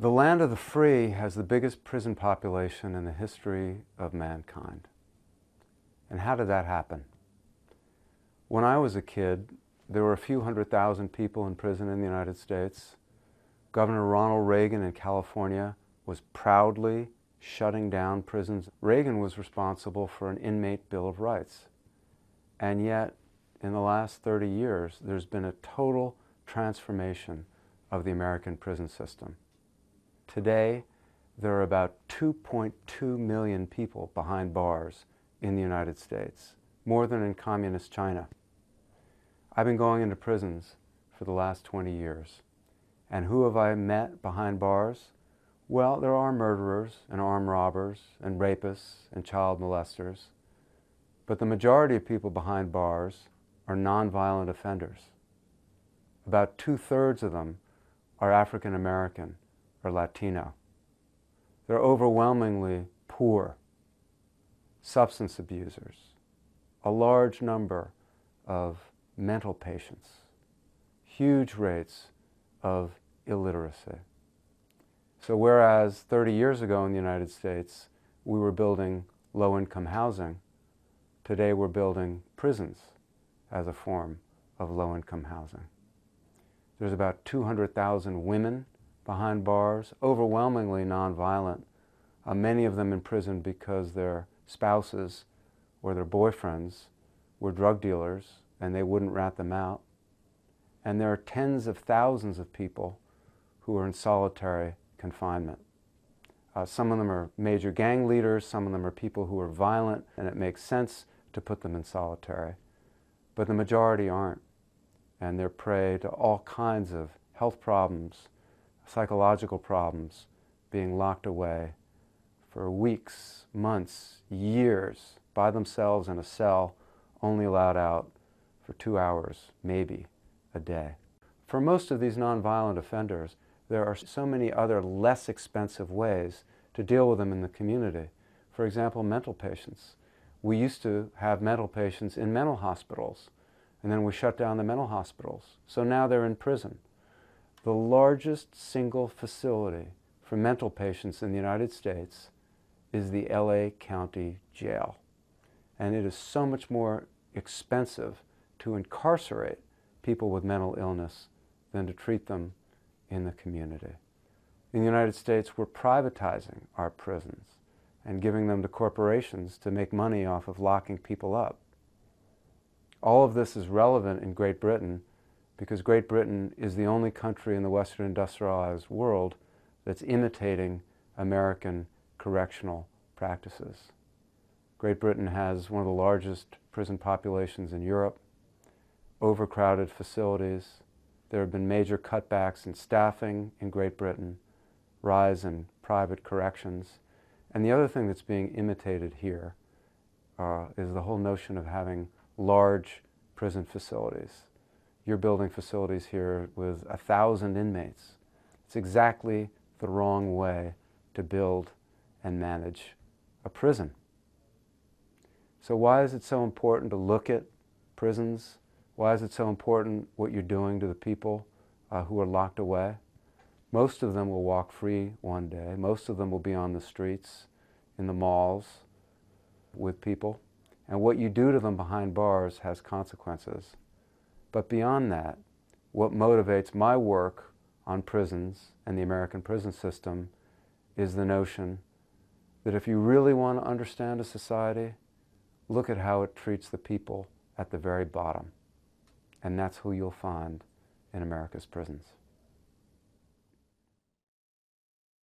The land of the free has the biggest prison population in the history of mankind. And how did that happen? When I was a kid, there were a few 100,000 people in prison in the United States. Governor Ronald Reagan in California was proudly shutting down prisons. Reagan was responsible for an inmate Bill of Rights. And yet, in the last 30 years, there's been a total transformation of the American prison system. Today, there are about 2.2 million people behind bars in the United States, more than in communist China. I've been going into prisons for the last 20 years. And who have I met behind bars? Well, there are murderers and armed robbers and rapists and child molesters. But the majority of people behind bars are nonviolent offenders. About 2/3 of them are African American or Latino. They're overwhelmingly poor, substance abusers, a large number of mental patients, huge rates of illiteracy. So whereas 30 years ago in the United States we were building low-income housing, today we're building prisons as a form of low-income housing. There's about 200,000 women behind bars, overwhelmingly nonviolent, many of them in prison because their spouses or their boyfriends were drug dealers and they wouldn't rat them out. And there are tens of thousands of people who are in solitary confinement. Some of them are major gang leaders, some of them are people who are violent, and it makes sense to put them in solitary. But the majority aren't, and they're prey to all kinds of health problems, psychological problems, being locked away for weeks, months, years, by themselves in a cell, only allowed out for 2 hours, maybe, a day. For most of these nonviolent offenders, there are so many other less expensive ways to deal with them in the community. For example, mental patients. We used to have mental patients in mental hospitals, and then we shut down the mental hospitals. So now they're in prison. The largest single facility for mental patients in the United States is the LA County Jail. And it is so much more expensive to incarcerate people with mental illness than to treat them in the community. In the United States, we're privatizing our prisons and giving them to corporations to make money off of locking people up. All of this is relevant in Great Britain because Great Britain is the only country in the Western industrialized world that's imitating American correctional practices. Great Britain has one of the largest prison populations in Europe, overcrowded facilities. There have been major cutbacks in staffing in Great Britain, rise in private corrections. And the other thing that's being imitated here is the whole notion of having large prison facilities. You're building facilities here with 1,000 inmates. It's exactly the wrong way to build and manage a prison. So why is it so important to look at prisons? Why is it so important what you're doing to the people who are locked away? Most of them will walk free one day. Most of them will be on the streets, in the malls, with people. And what you do to them behind bars has consequences. But beyond that, what motivates my work on prisons and the American prison system is the notion that if you really want to understand a society, look at how it treats the people at the very bottom. And that's who you'll find in America's prisons.